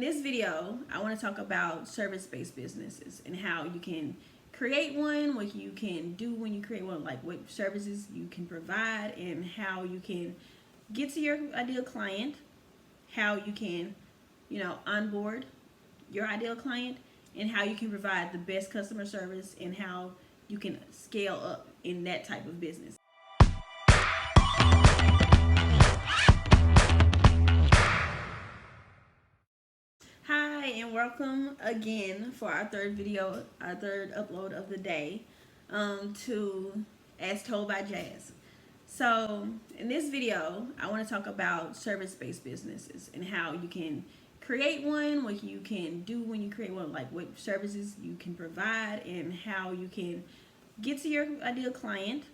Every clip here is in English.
this video, I want to talk about service-based businesses and how you can create one, what you can do when you create one, like what services you can provide, and how you can get to your ideal client, how you can, onboard your ideal client, and how you can provide the best customer service, and how you can scale up in that type of business. Hi, and welcome again for our third upload of the day, to As Told by Jazz. So in this video, I want to talk about service-based businesses and how you can create one, what you can do when you create one, like what services you can provide, and how you can get to your ideal client,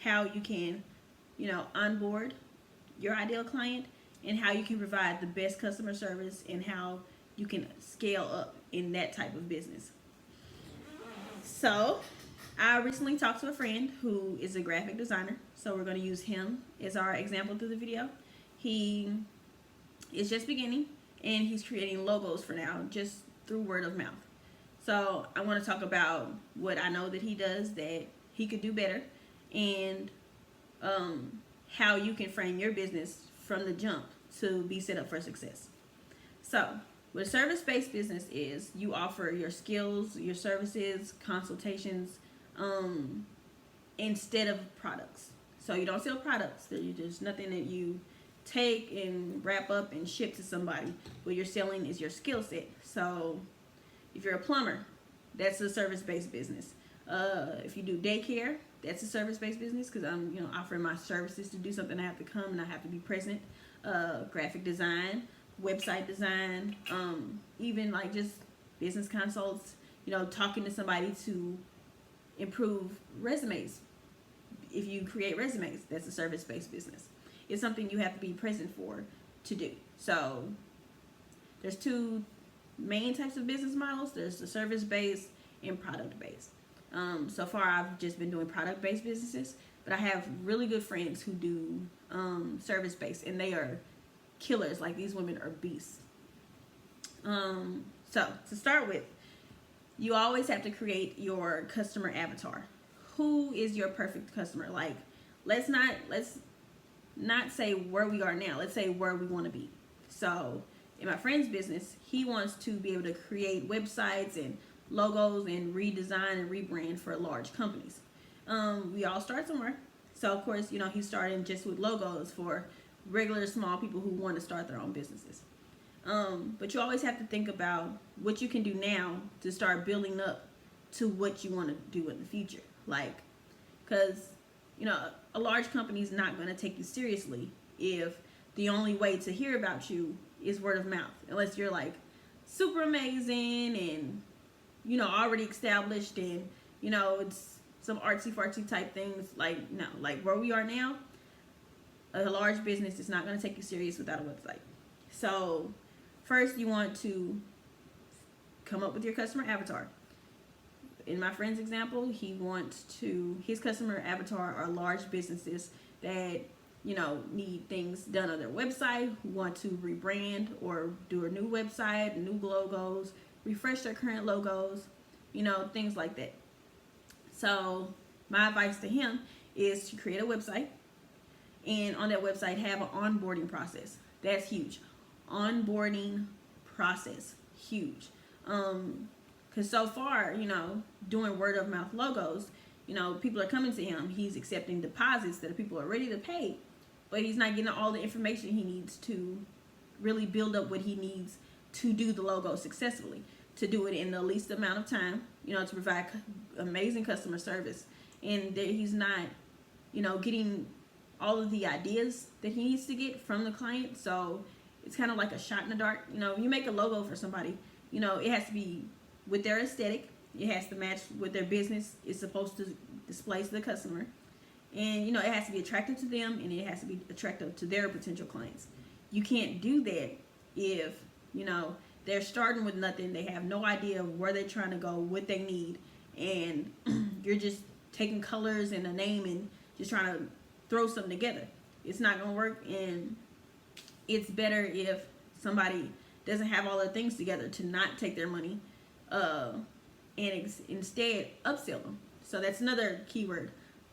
how you can, onboard your ideal client, and how you can provide the best customer service, and how you can scale up in that type of business. So I recently talked to a friend who is a graphic designer, so we're going to use him as our example through the video. He is just beginning, and he's creating logos for now, just through word of mouth. So I want to talk about what I know that he does that he could do better, and how you can frame your business from the jump to be set up for success. So what a service-based business is, you offer your skills, your services, consultations, instead of products. So you don't sell products. There's nothing that you take and wrap up and ship to somebody. What you're selling is your skill set. So if you're a plumber, that's a service-based business. If you do daycare, that's a service-based business, because I'm offering my services to do something. I have to come and I have to be present. Graphic design, website design, even like just business consults, talking to somebody to improve resumes. If you create resumes, that's a service-based business. It's something you have to be present for to do. So there's two main types of business models. There's the service-based and product-based. So far I've just been doing product-based businesses, but I have really good friends who do service-based, and they are killers. Like, these women are beasts. So to start with, you always have to create your customer avatar. Who is your perfect customer? Like, let's not say where we are now. Let's say where we want to be. So in my friend's business, he wants to be able to create websites and logos and redesign and rebrand for large companies. We all start somewhere. So of course, he's starting just with logos for regular small people who want to start their own businesses. But you always have to think about what you can do now to start building up to what you want to do in the future. Like, because, a large company is not going to take you seriously if the only way to hear about you is word of mouth. Unless you're like super amazing and, already established, and, it's some artsy-fartsy type things. Like, no, like where we are now, a large business is not going to take you serious without a website. So first you want to come up with your customer avatar. In my friend's example, his customer avatar are large businesses that, need things done on their website, who want to rebrand or do a new website, new logos, refresh their current logos, things like that. So my advice to him is to create a website, and on that website have an onboarding process. That's huge. Onboarding process, huge. Because so far, doing word of mouth logos, people are coming to him. He's accepting deposits that people are ready to pay, but he's not getting all the information he needs to really build up what he needs to do the logo successfully, to do it in the least amount of time, to provide amazing customer service. And that he's not, getting all of the ideas that he needs to get from the client. So it's kind of like a shot in the dark. You make a logo for somebody, it has to be with their aesthetic. It has to match what their business is supposed to display to the customer. And, it has to be attractive to them, and it has to be attractive to their potential clients. You can't do that if, they're starting with nothing. They have no idea where they're trying to go, what they need. And you're just taking colors and a name and just trying to throw something together. It's not going to work. And it's better if somebody doesn't have all the things together to not take their money and instead upsell them. So that's another keyword,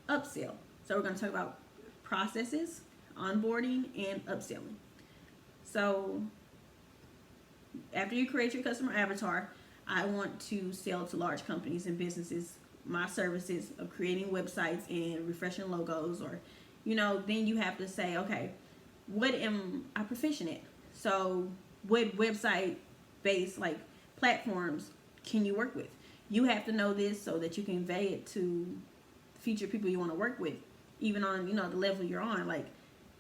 upsell. So we're going to talk about processes, onboarding, and upselling. So after you create your customer avatar, I want to sell to large companies and businesses my services of creating websites and refreshing logos, or then you have to say, okay, what am I proficient at? So what website based like platforms can you work with? You have to know this so that you can convey it to future people you want to work with, even on the level you're on. Like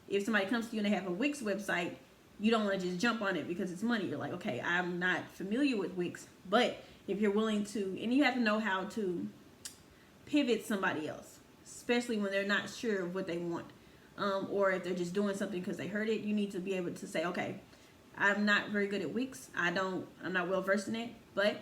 if somebody comes to you and they have a Wix website, you don't want to just jump on it because it's money. You're like, okay, I'm not familiar with Wix, but if you're willing to, and you have to know how to pivot somebody else, especially when they're not sure of what they want, or if they're just doing something because they heard it. You need to be able to say, okay, I'm not very good at Wix. I'm not well versed in it, but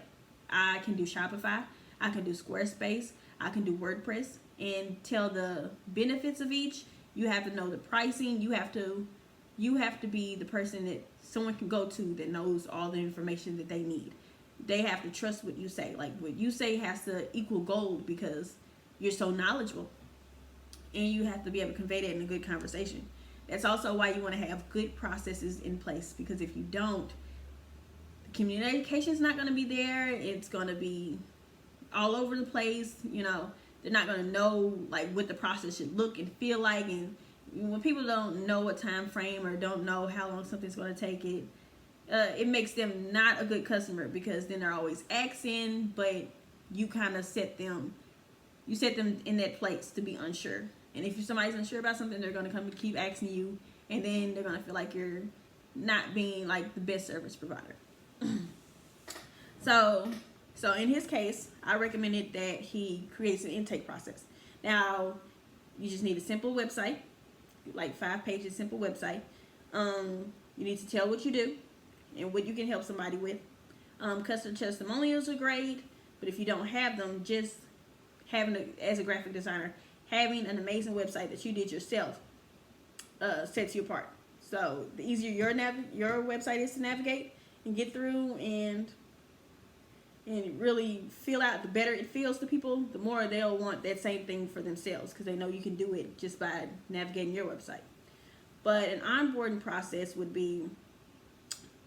I can do Shopify, I can do Squarespace, I can do WordPress, and tell the benefits of each. You have to know the pricing. You have to be the person that someone can go to that knows all the information that they need. They have to trust what you say. Like what you say has to equal gold because you're so knowledgeable, and you have to be able to convey that in a good conversation. That's also why you want to have good processes in place, because if you don't, communication is not going to be there. It's going to be all over the place. They're not going to know like what the process should look and feel like. And when people don't know a time frame or don't know how long something's going to take, it makes them not a good customer, because then they're always asking, but you kind of set them in that place to be unsure. And if somebody's unsure about something, they're going to come and keep asking you, and then they're going to feel like you're not being like the best service provider. So in his case, I recommended that he creates an intake process. Now, you just need a simple website, like 5 pages, simple website. You need to tell what you do and what you can help somebody with. Customer testimonials are great, but if you don't have them, just as a graphic designer, having an amazing website that you did yourself sets you apart. So the easier your website is to navigate and get through and really feel out, the better it feels to people, the more they'll want that same thing for themselves, because they know you can do it just by navigating your website. But an onboarding process would be,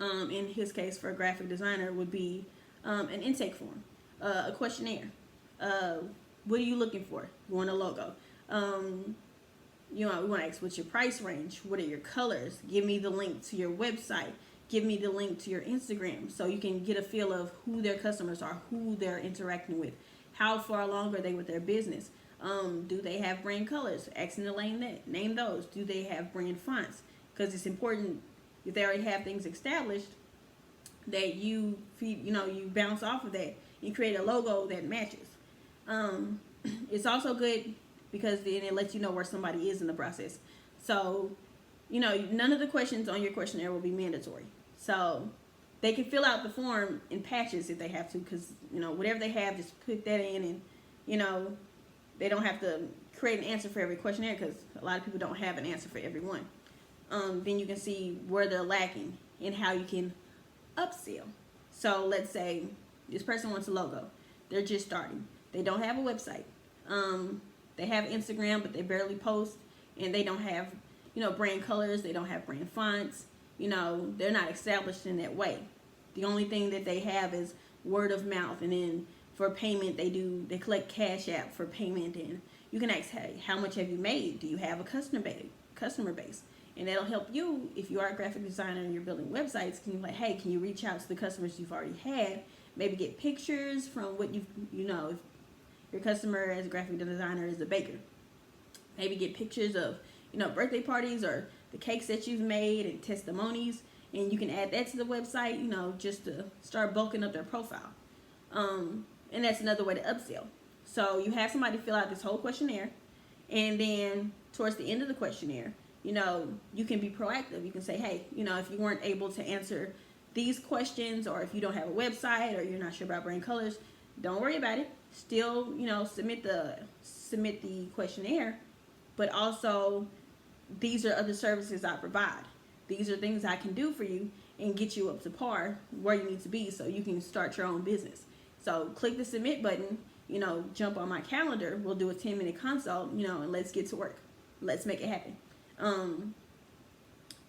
in his case for a graphic designer, would be an intake form, a questionnaire. What are you looking for? You want a logo. We want to ask, what's your price range? What are your colors? Give me the link to your website. Give me the link to your Instagram, so you can get a feel of who their customers are, who they're interacting with, how far along are they with their business. Do they have brand colors? Asking to name those. Do they have brand fonts? Because it's important, if they already have things established, that you bounce off of that. You create a logo that matches. It's also good because then it lets you know where somebody is in the process. So, none of the questions on your questionnaire will be mandatory. So they can fill out the form in patches if they have to, because, whatever they have, just put that in, and, they don't have to create an answer for every questionnaire, because a lot of people don't have an answer for every one. Then you can see where they're lacking and how you can upsell. So let's say this person wants a logo. They're just starting. They don't have a website. They have Instagram, but they barely post, and they don't have, brand colors. They don't have brand fonts. They're not established in that way. The only thing that they have is word of mouth, and then for payment, they collect Cash App for payment, and you can ask, hey, how much have you made? Do you have a customer base? And that'll help you if you are a graphic designer and you're building websites. Can you hey, can you reach out to the customers you've already had? Maybe get pictures from what if your customer as a graphic designer is a baker. Maybe get pictures of, birthday parties or the cakes that you've made and testimonies, and you can add that to the website, just to start bulking up their profile. And that's another way to upsell. So you have somebody fill out this whole questionnaire, and then towards the end of the questionnaire, you can be proactive. You can say, hey, if you weren't able to answer these questions, or if you don't have a website, or you're not sure about brand colors, don't worry about it. Still, submit the questionnaire, but also these are other services I provide. These are things I can do for you, and get you up to par where you need to be so you can start your own business. So click the submit button, jump on my calendar. We'll do a 10-minute consult, and let's get to work. Let's make it happen.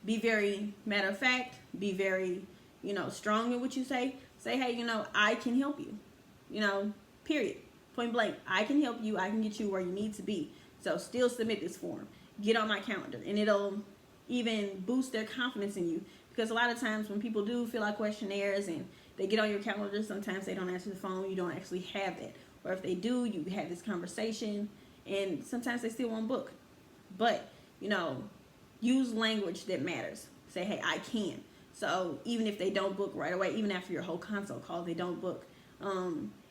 Be very matter of fact, be very, strong in what you say. Say, hey, I can help you, period. Point blank, I can help you. I can get you where you need to be. So still submit this form. Get on my calendar, and it'll even boost their confidence in you. Because a lot of times when people do fill out questionnaires and they get on your calendar, sometimes they don't answer the phone. You don't actually have that. Or if they do, you have this conversation, and sometimes they still won't book. But, use language that matters. Say, hey, I can. So even if they don't book right away, even after your whole consult call, they don't book,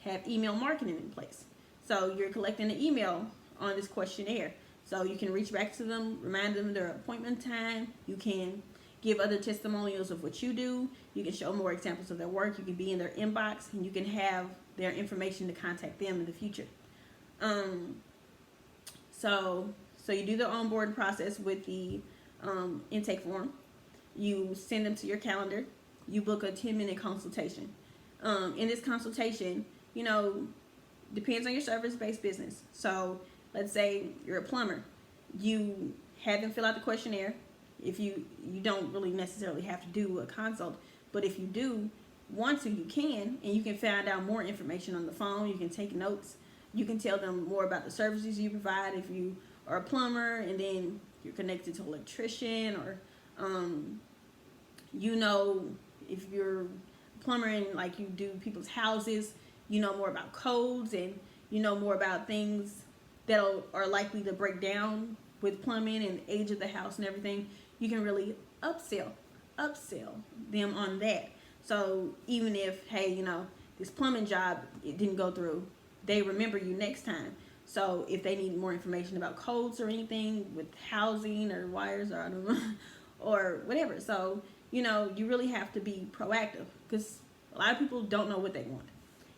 have email marketing in place. So you're collecting an email on this questionnaire. So you can reach back to them, remind them of their appointment time. You can give other testimonials of what you do. You can show more examples of their work. You can be in their inbox, and you can have their information to contact them in the future. So you do the onboarding process with the intake form. You send them to your calendar. You book a 10-minute consultation. In this consultation, depends on your service-based business. So let's say you're a plumber. You have them fill out the questionnaire. If you don't really necessarily have to do a consult, but if you do want to, you can, and you can find out more information on the phone. You can take notes. You can tell them more about the services you provide if you are a plumber, and then you're connected to an electrician, or if you're a plumber and like you do people's houses, more about codes, and more about things that are likely to break down with plumbing and age of the house and everything. You can really upsell them on that. So even if, hey, this plumbing job, it didn't go through, they remember you next time. So if they need more information about codes or anything with housing or wires, or I don't know, or whatever. So, you really have to be proactive, because a lot of people don't know what they want,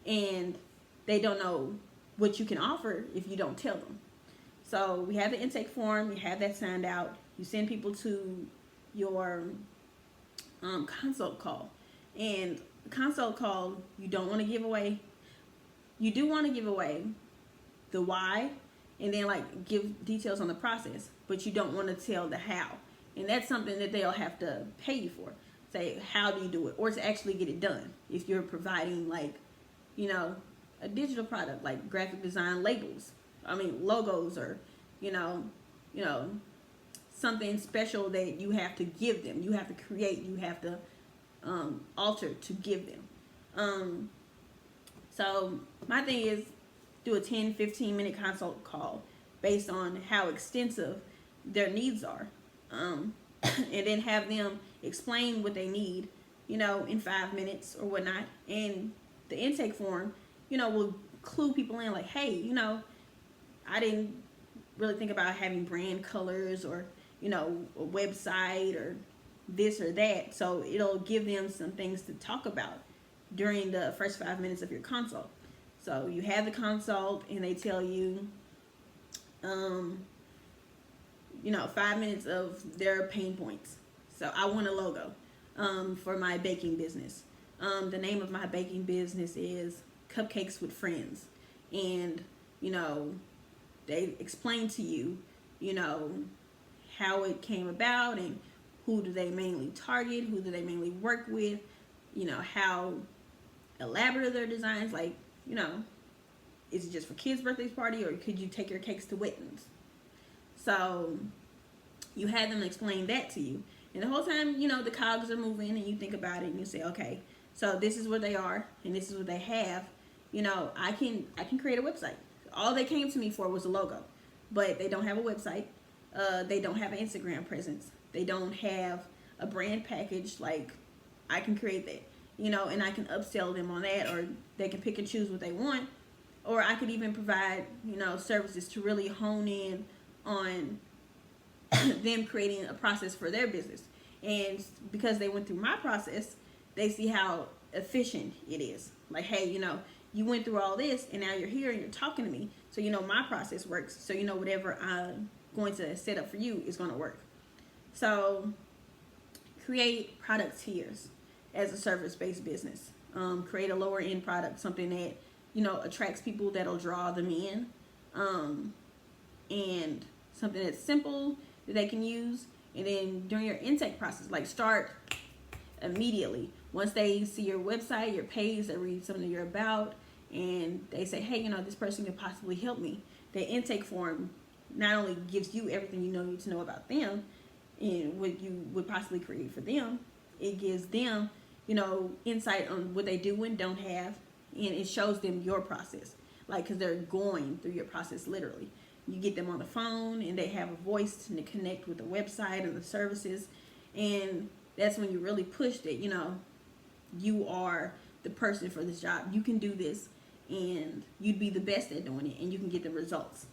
and they don't know what you can offer if you don't tell them. So we have the intake form. You have that signed out. You send people to your consult call. And consult call, you don't want to give away. You do want to give away the why, and then give details on the process, but you don't want to tell the how. And that's something that they'll have to pay you for. Say, how do you do it? Or to actually get it done. If you're providing a digital product like graphic design logos, or something special that you have to give them. You have to create, you have to alter to give them. So my thing is, do a 10-15 minute consult call based on how extensive their needs are, and then have them explain what they need, in 5 minutes or whatnot. And the intake form, will clue people in, like, hey, I didn't really think about having brand colors, or a website, or this or that. So it'll give them some things to talk about during the first 5 minutes of your consult. So you have the consult, and they tell you, 5 minutes of their pain points. So I want a logo for my baking business. The name of my baking business is Cupcakes with Friends. And, they explain to you, how it came about, and who do they mainly target, who do they mainly work with, how elaborate are their designs, is it just for kids' birthday party, or could you take your cakes to weddings? So you had them explain that to you. And the whole time, the cogs are moving, and you think about it, and you say, okay, so this is what they are, and this is what they have. I can create a website. All they came to me for was a logo, but they don't have a website. They don't have an Instagram presence. They don't have a brand package. I can create that, and I can upsell them on that, or they can pick and choose what they want. Or I could even provide, services to really hone in on them creating a process for their business. And because they went through my process, they see how efficient it is. Like, hey, you went through all this, and now you're here and you're talking to me. So my process works. So whatever I'm going to set up for you is going to work. So create product tiers as a service-based business. Create a lower end product, something that, attracts people, that'll draw them in, and something that's simple that they can use. And then during your intake process, like, start immediately. Once they see your website, your page, they read something you're about, and they say, hey, this person could possibly help me. The intake form not only gives you everything you need to know about them and what you would possibly create for them, it gives them, insight on what they do and don't have, and it shows them your process, like, because they're going through your process literally. You get them on the phone, and they have a voice to connect with the website and the services, and that's when you really push that, you are the person for this job. You can do this, and you'd be the best at doing it, and you can get the results.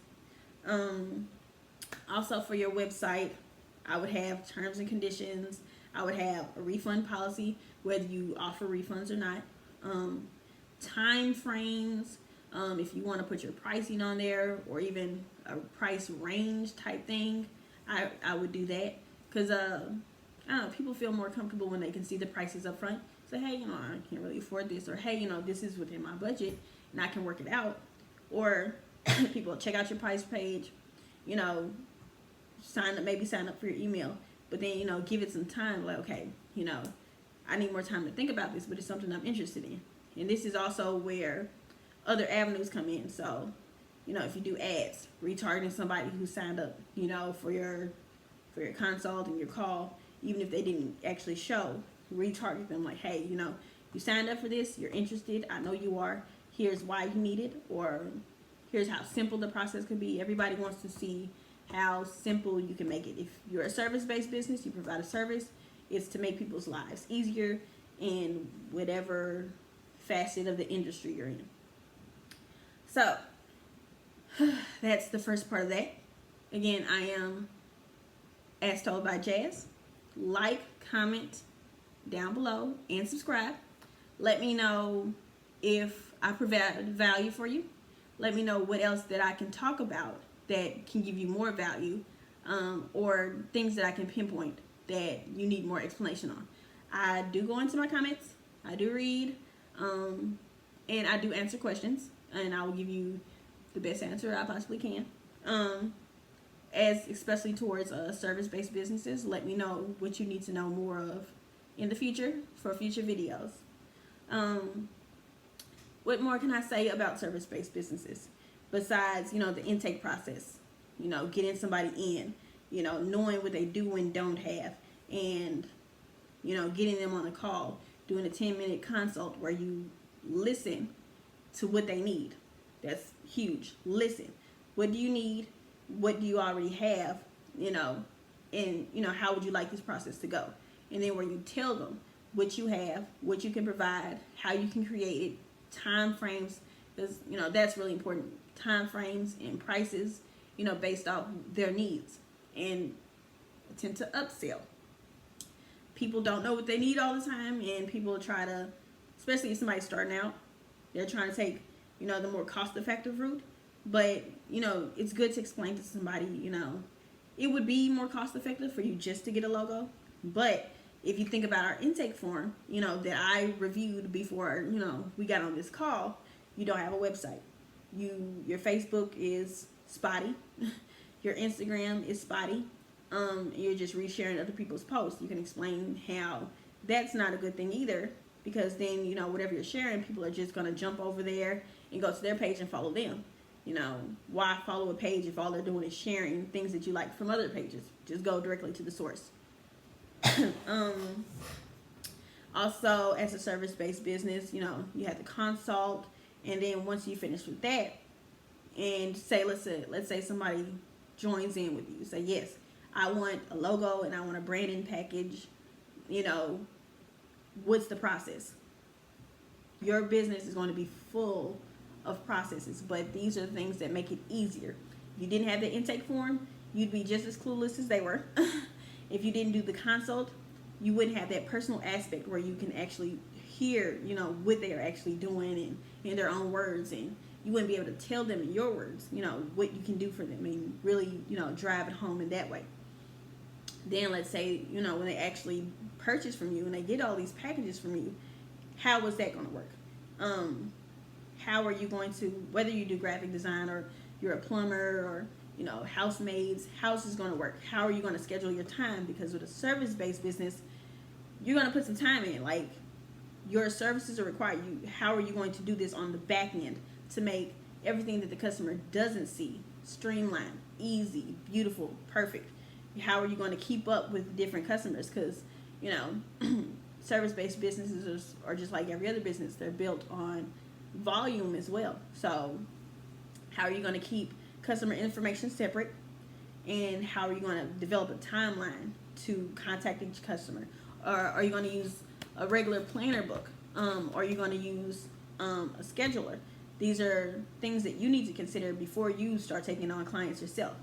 Also, for your website, I would have terms and conditions. I would have a refund policy, whether you offer refunds or not. Time frames, if you want to put your pricing on there, or even a price range type thing, I would do that, because I don't know, people feel more comfortable when they can see the prices up front. So, hey, I can't really afford this, or hey, this is within my budget and I can work it out. Or people check out your price page, sign up for your email, but then, give it some time, like, okay, I need more time to think about this, but it's something I'm interested in. And this is also where other avenues come in. So, if you do ads, retargeting somebody who signed up, for your consult and your call, even if they didn't actually show, retarget them, like, hey, you signed up for this, you're interested, I know you are, here's why you need it, or here's how simple the process could be. Everybody wants to see how simple you can make it. If you're a service-based business, you provide a service, it's to make people's lives easier in whatever facet of the industry you're in. So, that's the first part of that. Again, I am As Told by Jazz. Like, comment down below, and subscribe. Let me know if I provide value for you. Let me know what else that I can talk about that can give you more value, or things that I can pinpoint that you need more explanation on. I do go into my comments. I do read, and I do answer questions, and I will give you the best answer I possibly can. Especially towards service-based businesses, let me know what you need to know more of in the future for future videos. What more can I say about service-based businesses besides, the intake process, getting somebody in, knowing what they do and don't have, and, getting them on a call, doing a 10-minute consult where you listen to what they need. That's huge. Listen. What do you need? What do you already have? And, how would you like this process to go? And then where you tell them what you have, what you can provide, how you can create it, time frames, because, that's really important. Time frames and prices, based off their needs, and attempt to upsell. People don't know what they need all the time, and people try to, especially if somebody's starting out, they're trying to take, the more cost-effective route. But, it's good to explain to somebody, it would be more cost-effective for you just to get a logo. But if you think about our intake form, that I reviewed before, we got on this call, you don't have a website. Your Facebook is spotty. Your Instagram is spotty. You're just resharing other people's posts. You can explain how that's not a good thing either, because then, whatever you're sharing, people are just going to jump over there and go to their page and follow them. Why follow a page if all they're doing is sharing things that you like from other pages? Just go directly to the source. Also, as a service-based business, you have to consult, and then once you finish with that, and let's say somebody joins in with you, say, yes, I want a logo and I want a branding package, what's the process? Your business is going to be full of processes, but these are the things that make it easier. If you didn't have the intake form, you'd be just as clueless as they were. If you didn't do the consult, you wouldn't have that personal aspect where you can actually hear, what they are actually doing and in their own words, and you wouldn't be able to tell them in your words, what you can do for them, and really, drive it home in that way. Then let's say, when they actually purchase from you and they get all these packages from you, how is that going to work? How are you going to, whether you do graphic design or you're a plumber or, you know, housemaids, how is this going to work? How are you going to schedule your time? Because with a service-based business, you're going to put some time in. Like, your services are required. How are you going to do this on the back end to make everything that the customer doesn't see streamlined, easy, beautiful, perfect? How are you going to keep up with different customers? Because, you know, service-based businesses are just like every other business. They're built on volume as well. So how are you going to keep customer information separate? And how are you going to develop a timeline to contact each customer? Or are you going to use a regular planner book? Or are you going to use a scheduler? These are things that you need to consider before you start taking on clients yourself.